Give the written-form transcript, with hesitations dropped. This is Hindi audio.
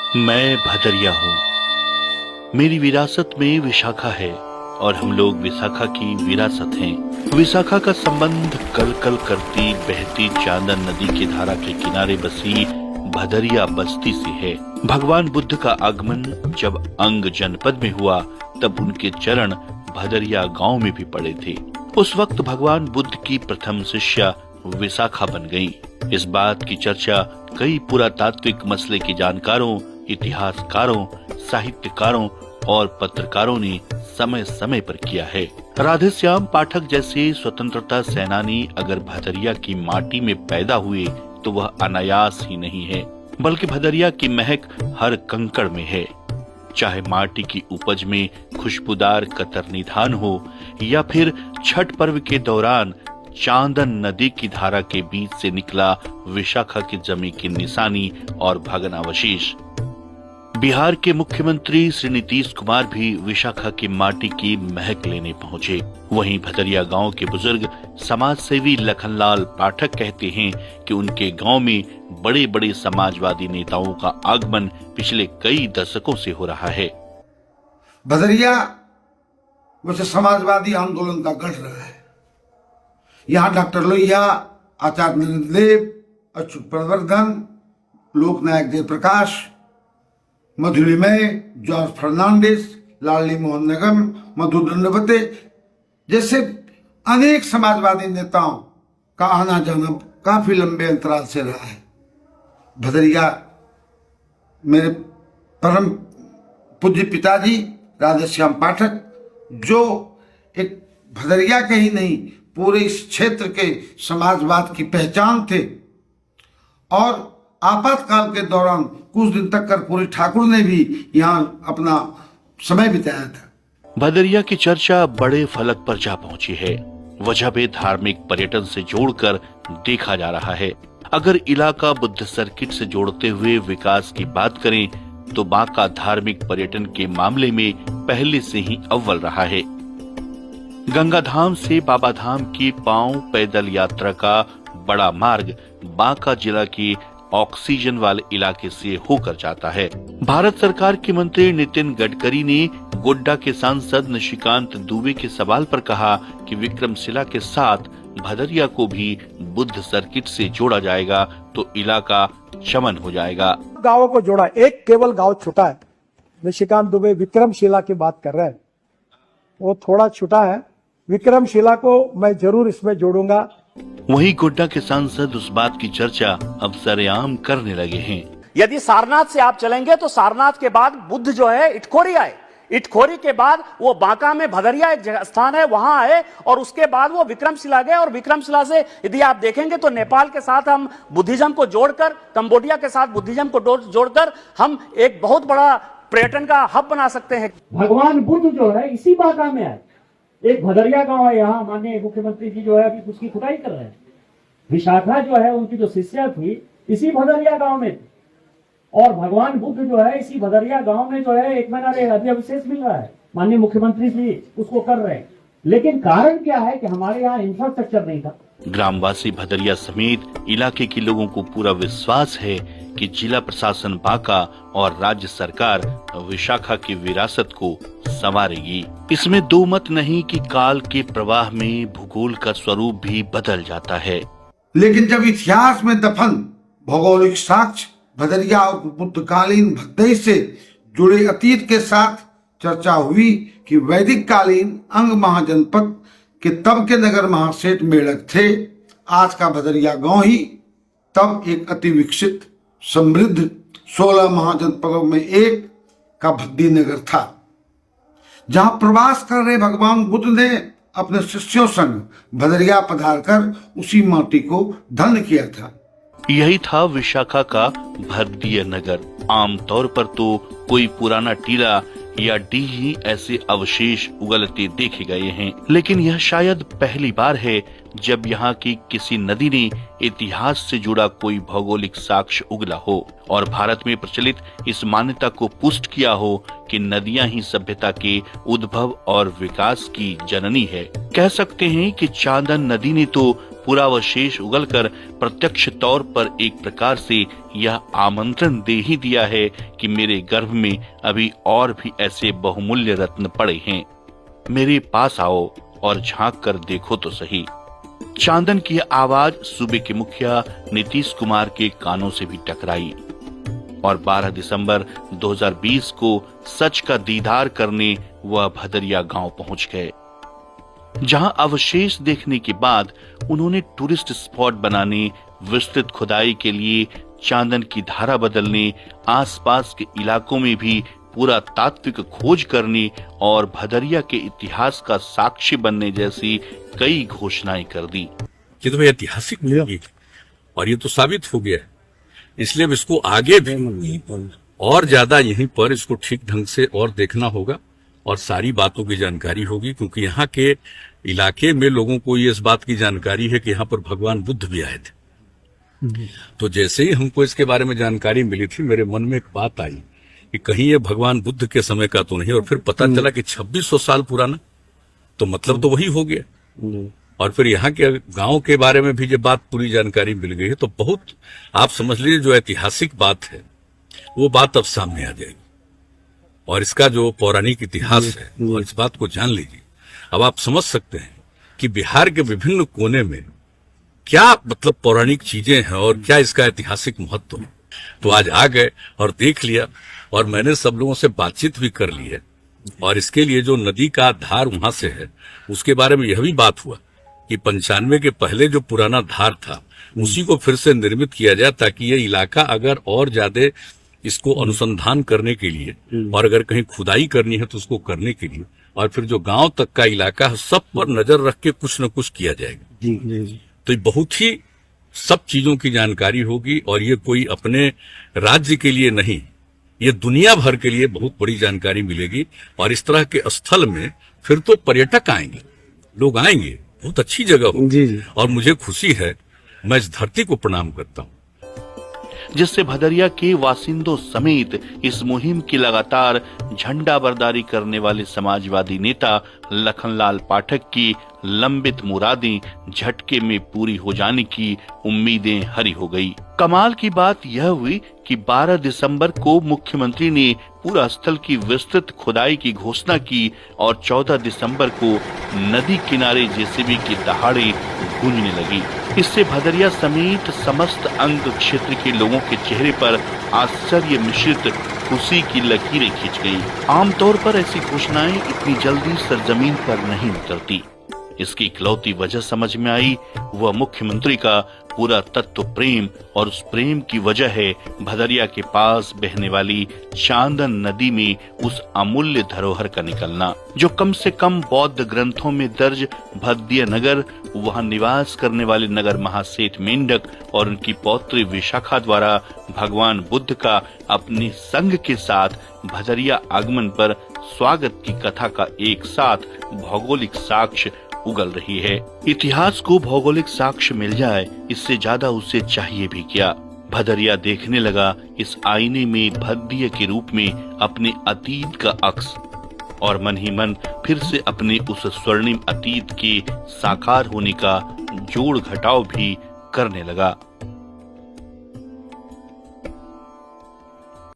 मैं भदरिया हूँ। मेरी विरासत में विशाखा है और हम लोग विशाखा की विरासत हैं। विशाखा का संबंध कल कल करती बहती चांदन नदी की धारा के किनारे बसी भदरिया बस्ती से है। भगवान बुद्ध का आगमन जब अंग जनपद में हुआ तब उनके चरण भदरिया गांव में भी पड़े थे। उस वक्त भगवान बुद्ध की प्रथम शिष्या विशाखा बन गई। इस बात की चर्चा कई पुरातात्विक मसले के जानकारों, इतिहासकारों, साहित्यकारों और पत्रकारों ने समय समय पर किया है। राधेश्याम पाठक जैसे स्वतंत्रता सेनानी अगर भदरिया की माटी में पैदा हुए तो वह अनायास ही नहीं है, बल्कि भदरिया की महक हर कंकड़ में है। चाहे माटी की उपज में खुशबूदार कतरनी धान हो या फिर छठ पर्व के दौरान चांदन नदी की धारा के बीच से निकला विशाखा की जमी की निशानी और भग्नावशेष। बिहार के मुख्यमंत्री श्री नीतीश कुमार भी विशाखा की माटी की महक लेने पहुंचे। वहीं भदरिया गांव के बुजुर्ग समाज सेवी लखनलाल पाठक कहते हैं कि उनके गांव में बड़े बड़े समाजवादी नेताओं का आगमन पिछले कई दशकों से हो रहा है। भदरिया वैसे समाजवादी आंदोलन का गढ़ रहा है। यहाँ डॉक्टर लोहिया, आचार्य नरेंद्र, अच्युत प्रवर्धन, लोकनायक जयप्रकाश, मधुलिमय, जॉर्ज फर्नांडिस, लालनी मोहन निगम, मधु दंडवते जैसे अनेक समाजवादी नेताओं का आना जाना काफी लंबे अंतराल से रहा है। भदरिया मेरे परम पूज्य पिताजी राधेश्याम पाठक, जो एक भदरिया के ही नहीं पूरे इस क्षेत्र के समाजवाद की पहचान थे, और आपातकाल के दौरान कुछ दिन तक कर्पूरी ठाकुर ने भी यहाँ अपना समय बिताया था। भदरिया की चर्चा बड़े फलक पर जा पहुंची है। वजह भी धार्मिक पर्यटन से जोड़कर देखा जा रहा है। अगर इलाका बुद्ध सर्किट से जोड़ते हुए विकास की बात करें तो बांका धार्मिक पर्यटन के मामले में पहले से ही अव्वल रहा है। गंगा धाम से बाबा धाम की पांव पैदल यात्रा का बड़ा मार्ग बांका जिला की ऑक्सीजन वाले इलाके से होकर जाता है। भारत सरकार के मंत्री नितिन गडकरी ने गोड्डा के सांसद निशिकांत दुबे के सवाल पर कहा कि विक्रमशिला के साथ भदरिया को भी बुद्ध सर्किट से जोड़ा जाएगा तो इलाका चमन हो जाएगा। गांवों को जोड़ा, एक केवल गांव छूटा है। निशिकांत दुबे विक्रमशिला की बात कर रहे हैं, वो थोड़ा छूटा है। विक्रमशिला को मैं जरूर इसमें जोड़ूंगा। वहीं गोड्डा के सांसद उस बात की चर्चा अब सरेआम करने लगे हैं। यदि सारनाथ से आप चलेंगे तो सारनाथ के बाद बुद्ध जो है इटखोरी आए, इटखोरी के बाद वो बांका में भदरिया एक स्थान है वहां आए, और उसके बाद वो विक्रमशिला गए, और विक्रमशिला से यदि आप देखेंगे तो नेपाल के साथ हम बुद्धिज्म को जोड़कर, कंबोडिया के साथ बुद्धिज्म को जोड़कर हम एक बहुत बड़ा पर्यटन का हब बना सकते हैं। भगवान बुद्ध जो है इसी बांका में आए। एक भदरिया गांव है, यहाँ माननीय मुख्यमंत्री जी जो है अभी उसकी खुदाई कर रहे हैं। विशाखा जो है उनकी जो शिष्या थी इसी भदरिया गांव में थी, और भगवान बुद्ध जो है इसी भदरिया गांव में जो है एक महीना अभिषेक मिल रहा है, माननीय मुख्यमंत्री जी उसको कर रहे हैं। लेकिन कारण क्या है कि हमारे यहाँ इंफ्रास्ट्रक्चर नहीं था। ग्रामवासी भदरिया समेत इलाके के लोगों को पूरा विश्वास है कि जिला प्रशासन बांका और राज्य सरकार विशाखा की विरासत को संवारेगी। इसमें दो मत नहीं कि काल के प्रवाह में भूगोल का स्वरूप भी बदल जाता है। लेकिन जब इतिहास में दफन भौगोलिक साक्ष्य भदरिया और बुद्धकालीन भक्ति से जुड़े अतीत के साथ चर्चा हुई कि वैदिक कालीन अंग महाजनपद के तब के नगर महासेठ मेढक थे। आज का भदरिया गांव ही तब एक अति विकसित समृद्ध 16 महाजनपदों में एक का भद्दी नगर था, जहां प्रवास कर रहे भगवान बुद्ध ने अपने शिष्यों संग भदरिया पधारकर उसी माटी को धन्य किया था। यही था विशाखा का भद्दीय नगर। आमतौर पर तो कोई पुराना टीला या डीह ही ऐसे अवशेष उगलते देखे गए हैं, लेकिन यह शायद पहली बार है जब यहाँ की किसी नदी ने इतिहास से जुड़ा कोई भौगोलिक साक्ष्य उगला हो और भारत में प्रचलित इस मान्यता को पुष्ट किया हो कि नदियां ही सभ्यता के उद्भव और विकास की जननी है। कह सकते हैं कि चांदन नदी ने तो पूरा अवशेष उगलकर प्रत्यक्ष तौर पर एक प्रकार से यह आमंत्रण दे ही दिया है कि मेरे गर्भ में अभी और भी ऐसे बहुमूल्य रत्न पड़े हैं। मेरे पास आओ और झांक कर देखो तो सही। चांदन की आवाज सूबे के मुखिया नीतीश कुमार के कानों से भी टकराई और 12 दिसंबर 2020 को सच का दीदार करने वह भदरिया गांव पहुंच गए, जहां अवशेष देखने के बाद उन्होंने टूरिस्ट स्पॉट बनाने, विस्तृत खुदाई के लिए चांदन की धारा बदलने, आसपास के इलाकों में भी पूरा तात्विक खोज करने और भदरिया के इतिहास का साक्षी बनने जैसी कई घोषणाएं कर दी। ये तो ऐतिहासिक होगी और ये तो साबित हो गया है, इसलिए अब इसको आगे भी और ज्यादा यहीं पर इसको ठीक ढंग से और देखना होगा और सारी बातों की जानकारी होगी, क्योंकि यहाँ के इलाके में लोगों को ये इस बात की जानकारी है कि यहाँ पर भगवान बुद्ध भी आए थे। तो जैसे ही हमको इसके बारे में जानकारी मिली थी, मेरे मन में एक बात आई कि कहीं ये भगवान बुद्ध के समय का तो नहीं, और फिर पता चला कि 2600 साल पुराना, तो मतलब तो वही हो गया। और फिर यहाँ के गांव के बारे में भी जब बात पूरी जानकारी मिल गई है तो बहुत, आप समझ लीजिए, जो ऐतिहासिक बात है वो बात अब सामने आ जाएगी और इसका जो पौराणिक इतिहास है और इस बात को जान लीजिए। अब आप समझ सकते हैं कि बिहार के विभिन्न कोने में क्या मतलब पौराणिक चीजें हैं और क्या इसका ऐतिहासिक महत्व है। तो आज आ गए और देख लिया, और मैंने सब लोगों से बातचीत भी कर ली है, और इसके लिए जो नदी का धार वहां से है उसके बारे में यह भी बात हुआ कि 95 के पहले जो पुराना धार था उसी को फिर से निर्मित किया जाए, ताकि ये इलाका अगर और ज्यादा इसको अनुसंधान करने के लिए और अगर कहीं खुदाई करनी है तो उसको करने के लिए, और फिर जो गांव तक का इलाका है सब पर नजर रख के कुछ न कुछ किया जाएगा। तो ये बहुत ही सब चीजों की जानकारी होगी, और ये कोई अपने राज्य के लिए नहीं, ये दुनिया भर के लिए बहुत बड़ी जानकारी मिलेगी। और इस तरह के स्थल में फिर तो पर्यटक आएंगे, लोग आएंगे, बहुत अच्छी जगह होगी। और मुझे खुशी है, मैं इस धरती को प्रणाम करता हूँ जिससे भदरिया के वासिंदों समेत इस मुहिम की लगातार झंडा बरदारी करने वाले समाजवादी नेता लखनलाल पाठक की लंबित मुरादें झटके में पूरी हो जाने की उम्मीदें हरी हो गई। कमाल की बात यह हुई कि 12 दिसंबर को मुख्यमंत्री ने पूरा स्थल की विस्तृत खुदाई की घोषणा की और 14 दिसंबर को नदी किनारे जेसीबी की दहाड़े गूंजने लगी। इससे भदरिया समेत समस्त अंग क्षेत्र के लोगों के चेहरे पर आश्चर्य मिश्रित खुशी की लकीरें खिंच गई। आमतौर पर ऐसी घोषणाएं इतनी जल्दी सरजमीन पर नहीं उतरती। इसकी इकलौती वजह समझ में आई, वह मुख्यमंत्री का पूरा तत्व प्रेम, और उस प्रेम की वजह है भदरिया के पास बहने वाली चांदन नदी में उस अमूल्य धरोहर का निकलना, जो कम से कम बौद्ध ग्रंथों में दर्ज भद्य नगर, वहां निवास करने वाले नगर महासेठ मेंढक और उनकी पौत्री विशाखा द्वारा भगवान बुद्ध का अपने संग के साथ भदरिया आगमन पर स्वागत की कथा का एक साथ भौगोलिक साक्ष्य उगल रही है। इतिहास को भौगोलिक साक्ष्य मिल जाए, इससे ज्यादा उसे चाहिए भी क्या। भदरिया देखने लगा इस आईने में भद्य के रूप में अपने अतीत का अक्स, और मन ही मन फिर से अपने उस स्वर्णिम अतीत के साकार होने का जोड़ घटाव भी करने लगा।